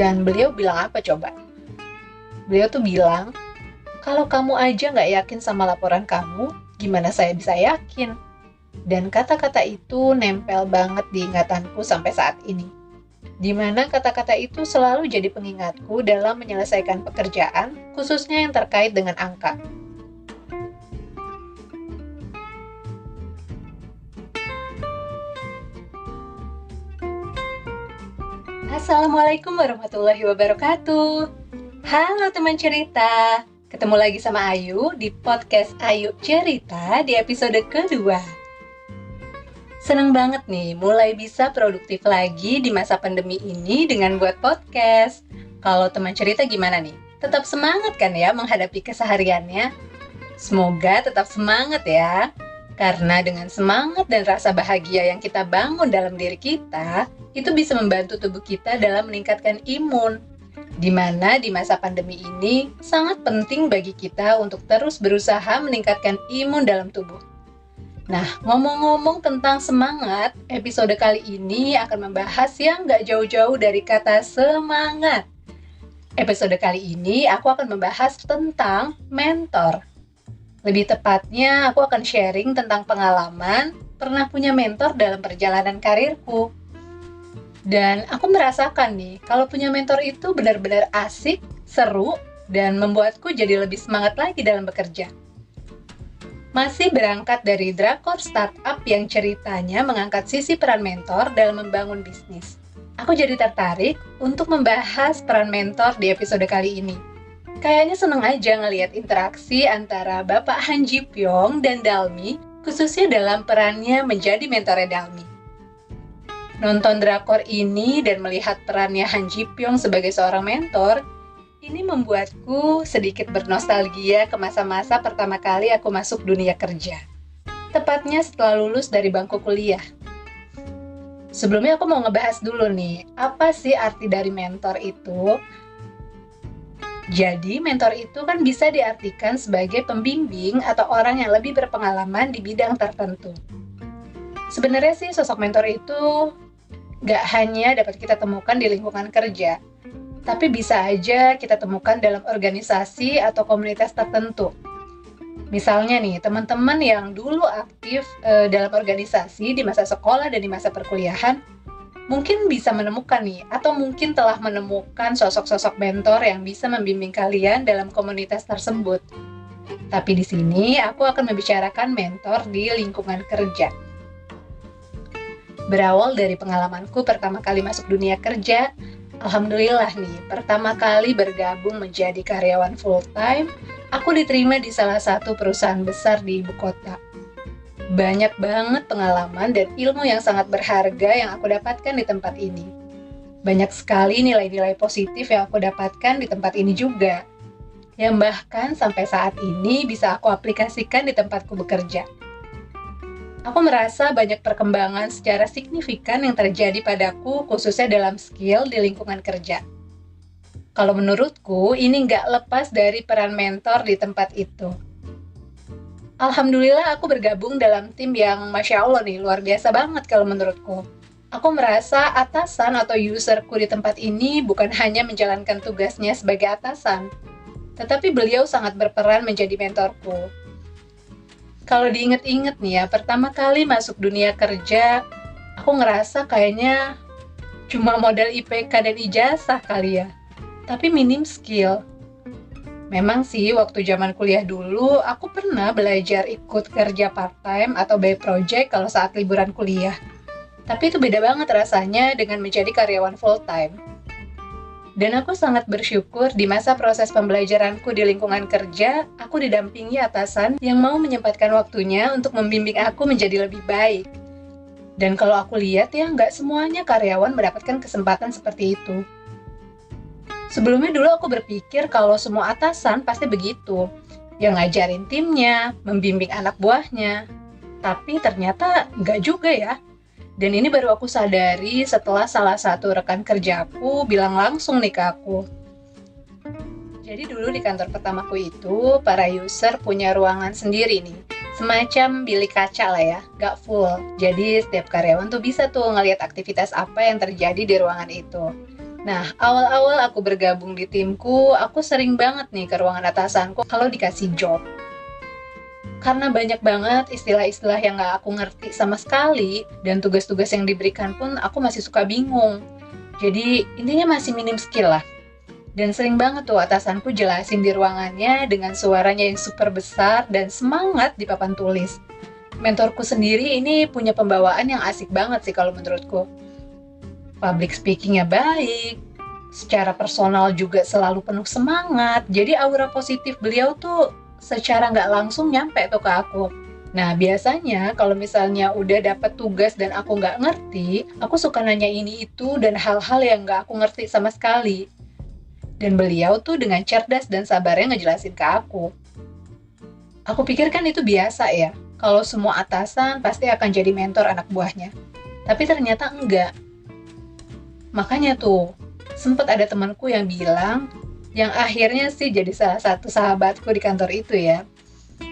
Dan beliau bilang apa coba? Beliau tuh bilang, kalau kamu aja nggak yakin sama laporan kamu, gimana saya bisa yakin? Dan kata-kata itu nempel banget di ingatanku sampai saat ini. Di mana kata-kata itu selalu jadi pengingatku dalam menyelesaikan pekerjaan, khususnya yang terkait dengan angka. Assalamualaikum warahmatullahi wabarakatuh. Halo teman cerita, ketemu lagi sama Ayu di podcast Ayu Cerita di episode kedua. Seneng banget nih mulai bisa produktif lagi di masa pandemi ini dengan buat podcast. Kalau teman cerita gimana nih? Tetap semangat kan ya menghadapi kesehariannya? Semoga tetap semangat ya. Karena dengan semangat dan rasa bahagia yang kita bangun dalam diri kita, itu bisa membantu tubuh kita dalam meningkatkan imun. Di mana di masa pandemi ini sangat penting bagi kita untuk terus berusaha meningkatkan imun dalam tubuh. Nah, ngomong-ngomong tentang semangat, episode kali ini akan membahas yang gak jauh-jauh dari kata semangat. Episode kali ini aku akan membahas tentang mentor. Lebih tepatnya, aku akan sharing tentang pengalaman pernah punya mentor dalam perjalanan karirku. Dan aku merasakan nih, kalau punya mentor itu benar-benar asik, seru, dan membuatku jadi lebih semangat lagi dalam bekerja. Masih berangkat dari drakor startup yang ceritanya mengangkat sisi peran mentor dalam membangun bisnis. Aku jadi tertarik untuk membahas peran mentor di episode kali ini. Kayaknya seneng aja ngelihat interaksi antara Bapak Han Ji Pyong dan Dalmi, khususnya dalam perannya menjadi mentornya Dalmi. Nonton drakor ini dan melihat perannya Han Ji Pyong sebagai seorang mentor, ini membuatku sedikit bernostalgia ke masa-masa pertama kali aku masuk dunia kerja. Tepatnya setelah lulus dari bangku kuliah. Sebelumnya aku mau ngebahas dulu nih, apa sih arti dari mentor itu? Jadi, mentor itu kan bisa diartikan sebagai pembimbing atau orang yang lebih berpengalaman di bidang tertentu. Sebenarnya sih sosok mentor itu gak hanya dapat kita temukan di lingkungan kerja, tapi bisa aja kita temukan dalam organisasi atau komunitas tertentu. Misalnya nih, teman-teman yang dulu aktif dalam organisasi di masa sekolah dan di masa perkuliahan, mungkin bisa menemukan nih, atau mungkin telah menemukan sosok-sosok mentor yang bisa membimbing kalian dalam komunitas tersebut. Tapi di sini aku akan membicarakan mentor di lingkungan kerja. Berawal dari pengalamanku pertama kali masuk dunia kerja, alhamdulillah nih, pertama kali bergabung menjadi karyawan full-time, aku diterima di salah satu perusahaan besar di ibu kota. Banyak banget pengalaman dan ilmu yang sangat berharga yang aku dapatkan di tempat ini. Banyak sekali nilai-nilai positif yang aku dapatkan di tempat ini juga, yang bahkan sampai saat ini bisa aku aplikasikan di tempatku bekerja. Aku merasa banyak perkembangan secara signifikan yang terjadi padaku, khususnya dalam skill di lingkungan kerja. Kalau menurutku, ini nggak lepas dari peran mentor di tempat itu. Alhamdulillah aku bergabung dalam tim yang Masya Allah nih, luar biasa banget kalau menurutku. Aku merasa atasan atau userku di tempat ini bukan hanya menjalankan tugasnya sebagai atasan, tetapi beliau sangat berperan menjadi mentorku. Kalau diinget-inget nih ya, pertama kali masuk dunia kerja, aku ngerasa kayaknya cuma modal IPK dan ijazah kali ya, tapi minim skill. Memang sih, waktu zaman kuliah dulu, aku pernah belajar ikut kerja part-time atau by project kalau saat liburan kuliah. Tapi itu beda banget rasanya dengan menjadi karyawan full-time. Dan aku sangat bersyukur di masa proses pembelajaranku di lingkungan kerja, aku didampingi atasan yang mau menyempatkan waktunya untuk membimbing aku menjadi lebih baik. Dan kalau aku lihat ya, nggak semuanya karyawan mendapatkan kesempatan seperti itu. Sebelumnya dulu aku berpikir kalau semua atasan pasti begitu, yang ngajarin timnya, membimbing anak buahnya. Tapi ternyata nggak juga ya. Dan ini baru aku sadari setelah salah satu rekan kerjaku bilang langsung nih ke aku. Jadi dulu di kantor pertamaku itu, para user punya ruangan sendiri nih. Semacam bilik kaca lah ya, nggak full. Jadi setiap karyawan tuh bisa tuh ngelihat aktivitas apa yang terjadi di ruangan itu. Nah, awal-awal aku bergabung di timku, aku sering banget nih ke ruangan atasanku kalau dikasih job. Karena banyak banget istilah-istilah yang gak aku ngerti sama sekali, dan tugas-tugas yang diberikan pun aku masih suka bingung. Jadi, intinya masih minim skill lah. Dan sering banget tuh atasanku jelasin di ruangannya dengan suaranya yang super besar dan semangat di papan tulis. Mentorku sendiri ini punya pembawaan yang asik banget sih kalau menurutku. Public speaking-nya baik, secara personal juga selalu penuh semangat. Jadi aura positif beliau tuh secara nggak langsung nyampe tuh ke aku. Nah, biasanya kalau misalnya udah dapet tugas dan aku nggak ngerti, aku suka nanya ini itu dan hal-hal yang nggak aku ngerti sama sekali. Dan beliau tuh dengan cerdas dan sabarnya ngejelasin ke aku. Aku pikir kan itu biasa ya, kalau semua atasan pasti akan jadi mentor anak buahnya. Tapi ternyata enggak. Makanya tuh, sempet ada temanku yang bilang, yang akhirnya sih jadi salah satu sahabatku di kantor itu ya.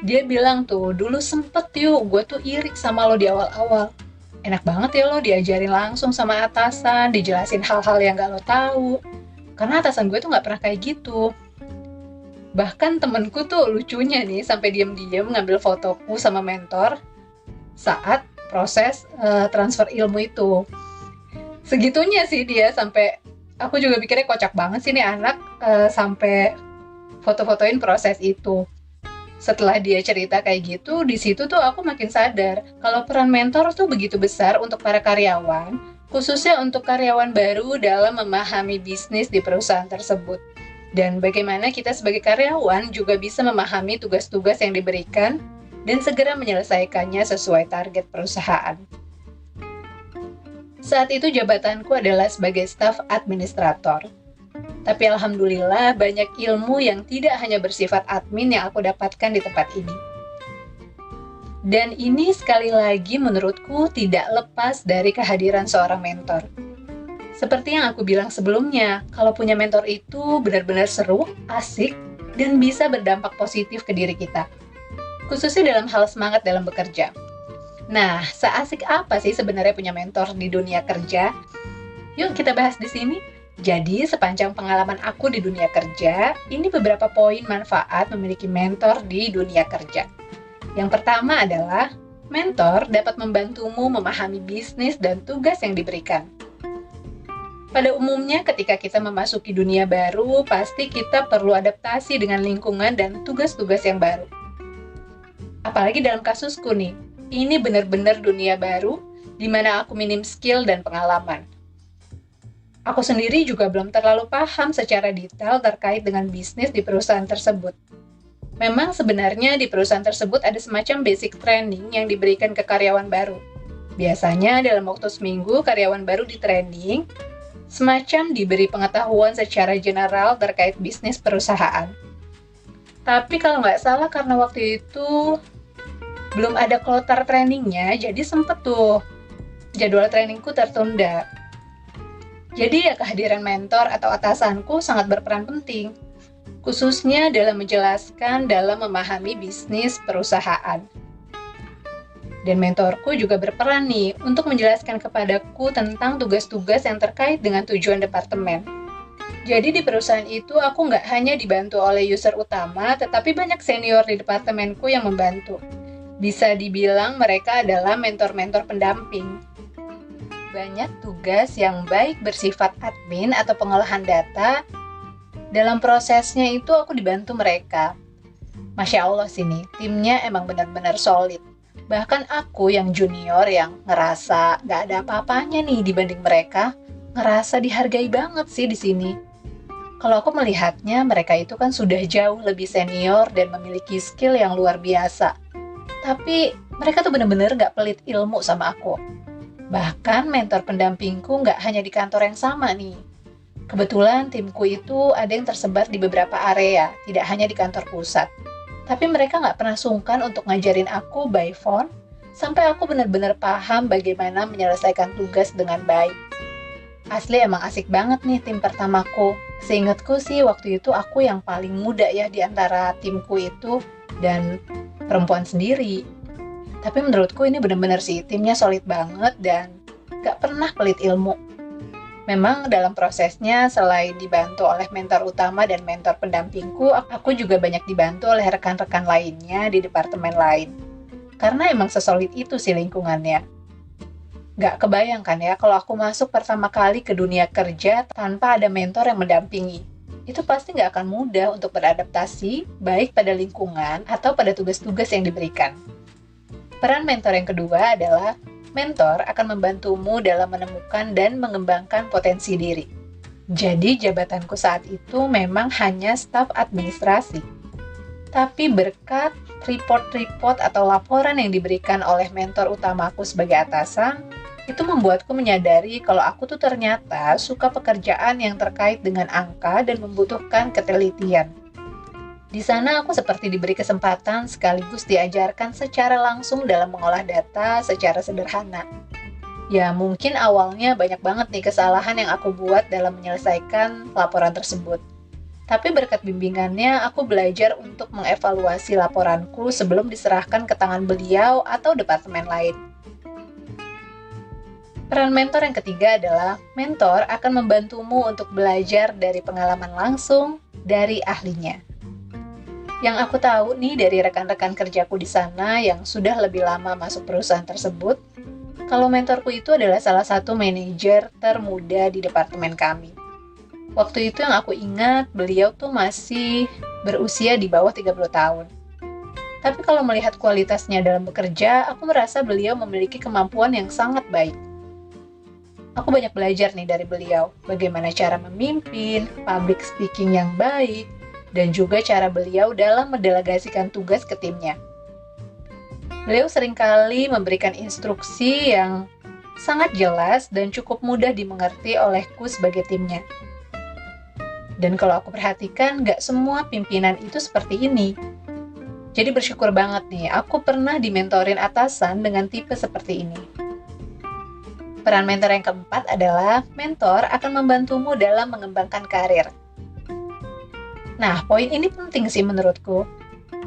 Dia bilang tuh, dulu sempet yuk, gue tuh iri sama lo di awal-awal. Enak banget ya lo diajarin langsung sama atasan, dijelasin hal-hal yang gak lo tahu. Karena atasan gue tuh gak pernah kayak gitu. Bahkan temenku tuh lucunya nih, sampai diem-diem ngambil fotoku sama mentor saat proses transfer ilmu itu. Segitunya sih dia sampai aku juga pikirnya kocak banget sih nih anak sampai foto-fotoin proses itu. Setelah dia cerita kayak gitu, di situ tuh aku makin sadar kalau peran mentor tuh begitu besar untuk para karyawan, khususnya untuk karyawan baru dalam memahami bisnis di perusahaan tersebut. Dan bagaimana kita sebagai karyawan juga bisa memahami tugas-tugas yang diberikan dan segera menyelesaikannya sesuai target perusahaan. Saat itu jabatanku adalah sebagai staf administrator. Tapi alhamdulillah banyak ilmu yang tidak hanya bersifat admin yang aku dapatkan di tempat ini. Dan ini sekali lagi menurutku tidak lepas dari kehadiran seorang mentor. Seperti yang aku bilang sebelumnya, kalau punya mentor itu benar-benar seru, asik, dan bisa berdampak positif ke diri kita. Khususnya dalam hal semangat dalam bekerja. Nah, seasik apa sih sebenarnya punya mentor di dunia kerja? Yuk kita bahas di sini. Jadi, sepanjang pengalaman aku di dunia kerja, ini beberapa poin manfaat memiliki mentor di dunia kerja. Yang pertama adalah, mentor dapat membantumu memahami bisnis dan tugas yang diberikan. Pada umumnya, ketika kita memasuki dunia baru, pasti kita perlu adaptasi dengan lingkungan dan tugas-tugas yang baru. Apalagi dalam kasusku nih, ini benar-benar dunia baru, di mana aku minim skill dan pengalaman. Aku sendiri juga belum terlalu paham secara detail terkait dengan bisnis di perusahaan tersebut. Memang sebenarnya di perusahaan tersebut ada semacam basic training yang diberikan ke karyawan baru. Biasanya dalam waktu seminggu, karyawan baru di training, semacam diberi pengetahuan secara general terkait bisnis perusahaan. Tapi kalau nggak salah karena waktu itu belum ada kloter trainingnya, jadi sempet tuh jadwal trainingku tertunda. Jadi ya kehadiran mentor atau atasanku sangat berperan penting, khususnya dalam menjelaskan dalam memahami bisnis perusahaan. Dan mentorku juga berperan nih untuk menjelaskan kepadaku tentang tugas-tugas yang terkait dengan tujuan departemen. Jadi di perusahaan itu aku nggak hanya dibantu oleh user utama, tetapi banyak senior di departemenku yang membantu. Bisa dibilang mereka adalah mentor-mentor pendamping. Banyak tugas yang baik bersifat admin atau pengolahan data, dalam prosesnya itu aku dibantu mereka. Masya Allah sih nih, timnya emang benar-benar solid. Bahkan aku yang junior yang ngerasa gak ada apa-apanya nih dibanding mereka, ngerasa dihargai banget sih di sini. Kalau aku melihatnya, mereka itu kan sudah jauh lebih senior dan memiliki skill yang luar biasa. Tapi mereka tuh bener-bener gak pelit ilmu sama aku. Bahkan mentor pendampingku gak hanya di kantor yang sama nih. Kebetulan timku itu ada yang tersebar di beberapa area, tidak hanya di kantor pusat. Tapi mereka gak pernah sungkan untuk ngajarin aku by phone, sampai aku benar-benar paham bagaimana menyelesaikan tugas dengan baik. Asli emang asik banget nih tim pertamaku. Seingatku sih waktu itu aku yang paling muda ya di antara timku itu, dan perempuan sendiri. Tapi menurutku ini benar-benar sih timnya solid banget dan gak pernah pelit ilmu. Memang dalam prosesnya, selain dibantu oleh mentor utama dan mentor pendampingku, aku juga banyak dibantu oleh rekan-rekan lainnya di departemen lain. Karena emang sesolid itu sih lingkungannya. Nggak kebayangkan ya, kalau aku masuk pertama kali ke dunia kerja tanpa ada mentor yang mendampingi. Itu pasti nggak akan mudah untuk beradaptasi, baik pada lingkungan atau pada tugas-tugas yang diberikan. Peran mentor yang kedua adalah mentor akan membantumu dalam menemukan dan mengembangkan potensi diri. Jadi jabatanku saat itu memang hanya staf administrasi. Tapi berkat report-report atau laporan yang diberikan oleh mentor utamaku sebagai atasan, itu membuatku menyadari kalau aku tuh ternyata suka pekerjaan yang terkait dengan angka dan membutuhkan ketelitian. Di sana aku seperti diberi kesempatan sekaligus diajarkan secara langsung dalam mengolah data secara sederhana. Ya mungkin awalnya banyak banget nih kesalahan yang aku buat dalam menyelesaikan laporan tersebut. Tapi berkat bimbingannya, aku belajar untuk mengevaluasi laporanku sebelum diserahkan ke tangan beliau atau departemen lain. Peran mentor yang ketiga adalah mentor akan membantumu untuk belajar dari pengalaman langsung dari ahlinya. Yang aku tahu nih dari rekan-rekan kerjaku di sana yang sudah lebih lama masuk perusahaan tersebut, kalau mentorku itu adalah salah satu manajer termuda di departemen kami. Waktu itu yang aku ingat, beliau tuh masih berusia di bawah 30 tahun. Tapi kalau melihat kualitasnya dalam bekerja, aku merasa beliau memiliki kemampuan yang sangat baik. Aku banyak belajar nih dari beliau, bagaimana cara memimpin, public speaking yang baik, dan juga cara beliau dalam mendelegasikan tugas ke timnya. Beliau seringkali memberikan instruksi yang sangat jelas dan cukup mudah dimengerti olehku sebagai timnya. Dan kalau aku perhatikan, nggak semua pimpinan itu seperti ini. Jadi bersyukur banget nih, aku pernah dimentorin atasan dengan tipe seperti ini. Peran mentor yang keempat adalah mentor akan membantumu dalam mengembangkan karir. Nah, poin ini penting sih menurutku.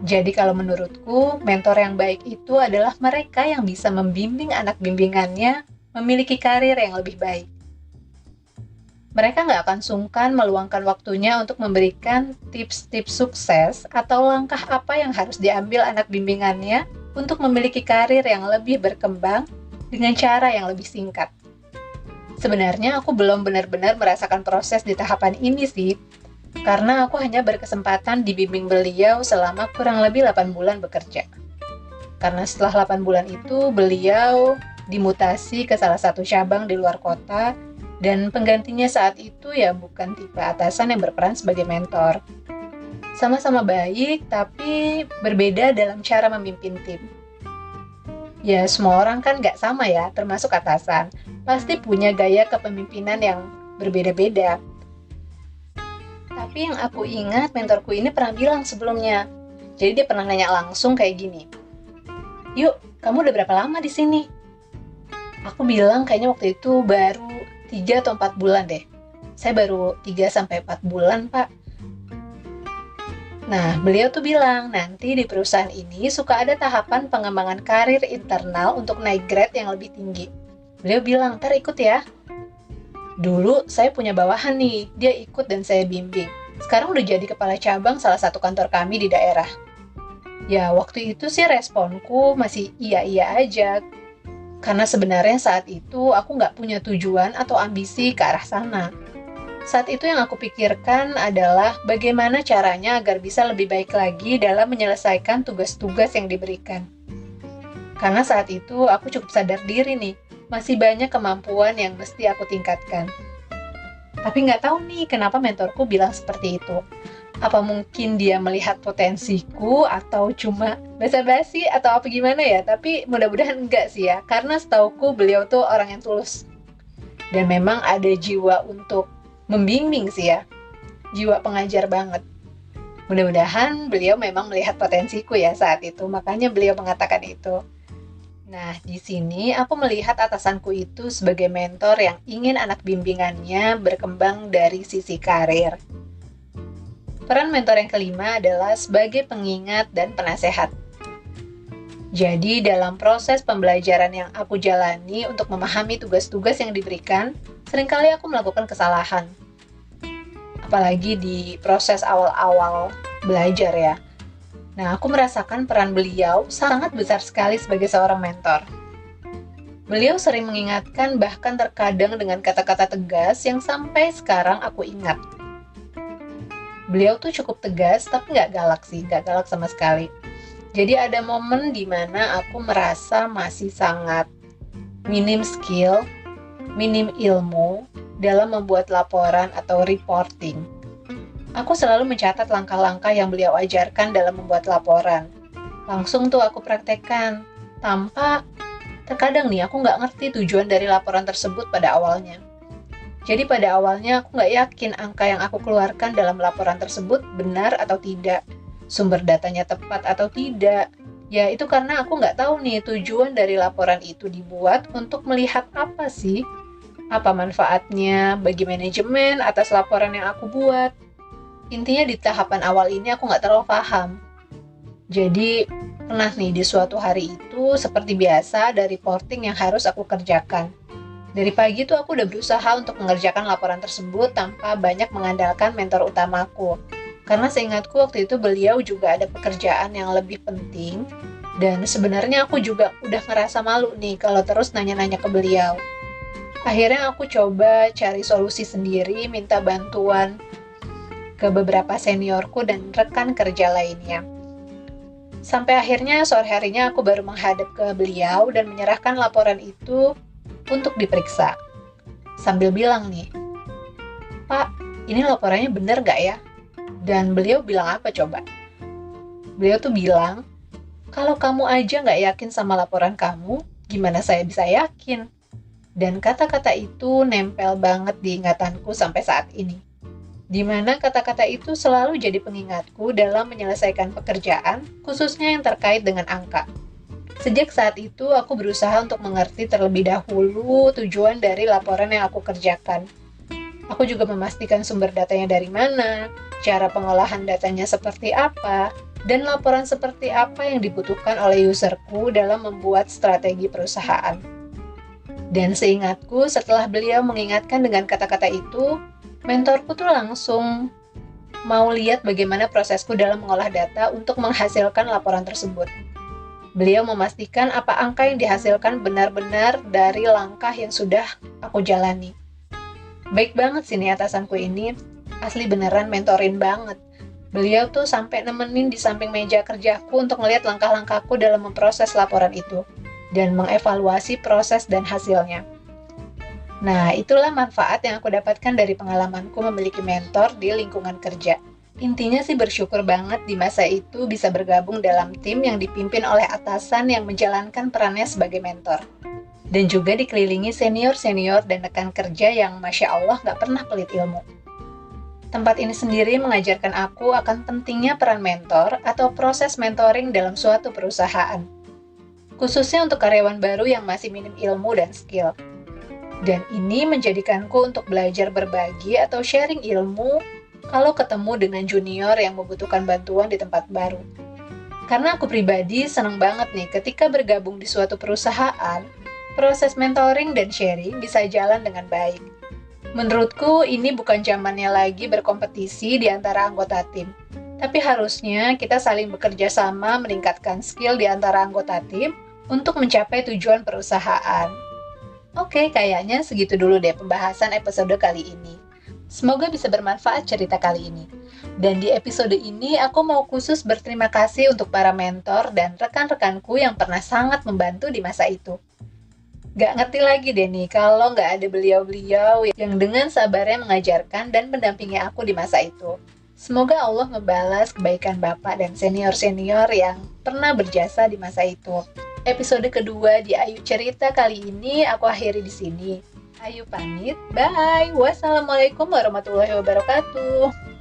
Jadi kalau menurutku, mentor yang baik itu adalah mereka yang bisa membimbing anak bimbingannya memiliki karir yang lebih baik. Mereka nggak akan sungkan meluangkan waktunya untuk memberikan tips-tips sukses atau langkah apa yang harus diambil anak bimbingannya untuk memiliki karir yang lebih berkembang dengan cara yang lebih singkat. Sebenarnya aku belum benar-benar merasakan proses di tahapan ini sih, karena aku hanya berkesempatan dibimbing beliau selama kurang lebih 8 bulan bekerja. Karena setelah 8 bulan itu, beliau dimutasi ke salah satu cabang di luar kota, dan penggantinya saat itu ya bukan tipe atasan yang berperan sebagai mentor. Sama-sama baik, tapi berbeda dalam cara memimpin tim. Ya, semua orang kan nggak sama ya, termasuk atasan. Pasti punya gaya kepemimpinan yang berbeda-beda. Tapi yang aku ingat, mentorku ini pernah bilang sebelumnya. Jadi dia pernah nanya langsung kayak gini. Yuk, kamu udah berapa lama di sini? Aku bilang kayaknya waktu itu baru 3 atau 4 bulan deh. Saya baru 3-4 bulan, Pak. Nah, beliau tuh bilang, nanti di perusahaan ini suka ada tahapan pengembangan karir internal untuk naik grade yang lebih tinggi. Beliau bilang, ntar ikut ya. Dulu saya punya bawahan nih, dia ikut dan saya bimbing. Sekarang udah jadi kepala cabang salah satu kantor kami di daerah. Ya, waktu itu sih responku masih iya-iya aja. Karena sebenarnya saat itu aku nggak punya tujuan atau ambisi ke arah sana. Saat itu yang aku pikirkan adalah bagaimana caranya agar bisa lebih baik lagi dalam menyelesaikan tugas-tugas yang diberikan. Karena saat itu aku cukup sadar diri nih, masih banyak kemampuan yang mesti aku tingkatkan. Tapi nggak tahu nih kenapa mentorku bilang seperti itu. Apa mungkin dia melihat potensiku atau cuma basa-basi atau apa gimana ya? Tapi mudah-mudahan enggak sih ya, karena setauku beliau tuh orang yang tulus. Dan memang ada jiwa untuk membimbing sih ya, jiwa pengajar banget. Mudah-mudahan beliau memang melihat potensiku ya saat itu, makanya beliau mengatakan itu. Nah, di sini aku melihat atasanku itu sebagai mentor yang ingin anak bimbingannya berkembang dari sisi karir. Peran mentor yang kelima adalah sebagai pengingat dan penasehat. Jadi, dalam proses pembelajaran yang aku jalani untuk memahami tugas-tugas yang diberikan, Seringkali aku melakukan kesalahan, apalagi di proses awal-awal belajar ya. Nah, aku merasakan peran beliau sangat besar sekali sebagai seorang mentor. Beliau sering mengingatkan, bahkan terkadang dengan kata-kata tegas yang sampai sekarang aku ingat. Beliau tuh cukup tegas, tapi nggak galak sih, nggak galak sama sekali. Jadi ada momen di mana aku merasa masih sangat minim skill, minim ilmu dalam membuat laporan atau reporting. Aku selalu mencatat langkah-langkah yang beliau ajarkan dalam membuat laporan. Langsung tuh aku praktekkan, tanpa terkadang nih aku nggak ngerti tujuan dari laporan tersebut pada awalnya. Jadi pada awalnya aku nggak yakin angka yang aku keluarkan dalam laporan tersebut benar atau tidak, sumber datanya tepat atau tidak. Ya itu karena aku nggak tahu nih tujuan dari laporan itu dibuat untuk melihat apa sih, apa manfaatnya bagi manajemen atas laporan yang aku buat. Intinya di tahapan awal ini aku nggak terlalu paham. Jadi pernah nih di suatu hari itu seperti biasa ada reporting yang harus aku kerjakan. Dari pagi tuh aku udah berusaha untuk mengerjakan laporan tersebut tanpa banyak mengandalkan mentor utamaku. Karena seingatku waktu itu beliau juga ada pekerjaan yang lebih penting. Dan sebenarnya aku juga udah ngerasa malu nih kalau terus nanya-nanya ke beliau. Akhirnya aku coba cari solusi sendiri, minta bantuan ke beberapa seniorku dan rekan kerja lainnya. Sampai akhirnya sore harinya aku baru menghadap ke beliau dan menyerahkan laporan itu untuk diperiksa. Sambil bilang nih, "Pak, ini laporannya bener nggak ya?" Dan beliau bilang apa coba? Beliau tuh bilang, "Kalau kamu aja nggak yakin sama laporan kamu, gimana saya bisa yakin?" Dan kata-kata itu nempel banget di ingatanku sampai saat ini. Di mana kata-kata itu selalu jadi pengingatku dalam menyelesaikan pekerjaan, khususnya yang terkait dengan angka. Sejak saat itu, aku berusaha untuk mengerti terlebih dahulu tujuan dari laporan yang aku kerjakan. Aku juga memastikan sumber datanya dari mana, cara pengolahan datanya seperti apa, dan laporan seperti apa yang dibutuhkan oleh userku dalam membuat strategi perusahaan. Dan seingatku, setelah beliau mengingatkan dengan kata-kata itu, mentorku tuh langsung mau lihat bagaimana prosesku dalam mengolah data untuk menghasilkan laporan tersebut. Beliau memastikan apa angka yang dihasilkan benar-benar dari langkah yang sudah aku jalani. Baik banget sih nih atasanku ini, asli beneran mentorin banget. Beliau tuh sampai nemenin di samping meja kerjaku untuk ngelihat langkah-langkahku dalam memproses laporan itu dan mengevaluasi proses dan hasilnya. Nah, itulah manfaat yang aku dapatkan dari pengalamanku memiliki mentor di lingkungan kerja. Intinya sih bersyukur banget di masa itu bisa bergabung dalam tim yang dipimpin oleh atasan yang menjalankan perannya sebagai mentor. Dan juga dikelilingi senior-senior dan rekan kerja yang Masya Allah nggak pernah pelit ilmu. Tempat ini sendiri mengajarkan aku akan pentingnya peran mentor atau proses mentoring dalam suatu perusahaan. Khususnya untuk karyawan baru yang masih minim ilmu dan skill. Dan ini menjadikanku untuk belajar berbagi atau sharing ilmu kalau ketemu dengan junior yang membutuhkan bantuan di tempat baru. Karena aku pribadi senang banget nih ketika bergabung di suatu perusahaan, proses mentoring dan sharing bisa jalan dengan baik. Menurutku ini bukan zamannya lagi berkompetisi di antara anggota tim, tapi harusnya kita saling bekerja sama meningkatkan skill di antara anggota tim untuk mencapai tujuan perusahaan. Oke, kayaknya segitu dulu deh pembahasan episode kali ini. Semoga bisa bermanfaat cerita kali ini. Dan di episode ini aku mau khusus berterima kasih untuk para mentor dan rekan-rekanku yang pernah sangat membantu di masa itu. Gak ngerti lagi deh nih kalau gak ada beliau-beliau yang dengan sabarnya mengajarkan dan mendampingi aku di masa itu. Semoga Allah membalas kebaikan Bapak dan senior-senior yang pernah berjasa di masa itu. Episode kedua di Ayu Cerita kali ini aku akhiri di sini. Ayu pamit, bye. Wassalamualaikum warahmatullahi wabarakatuh.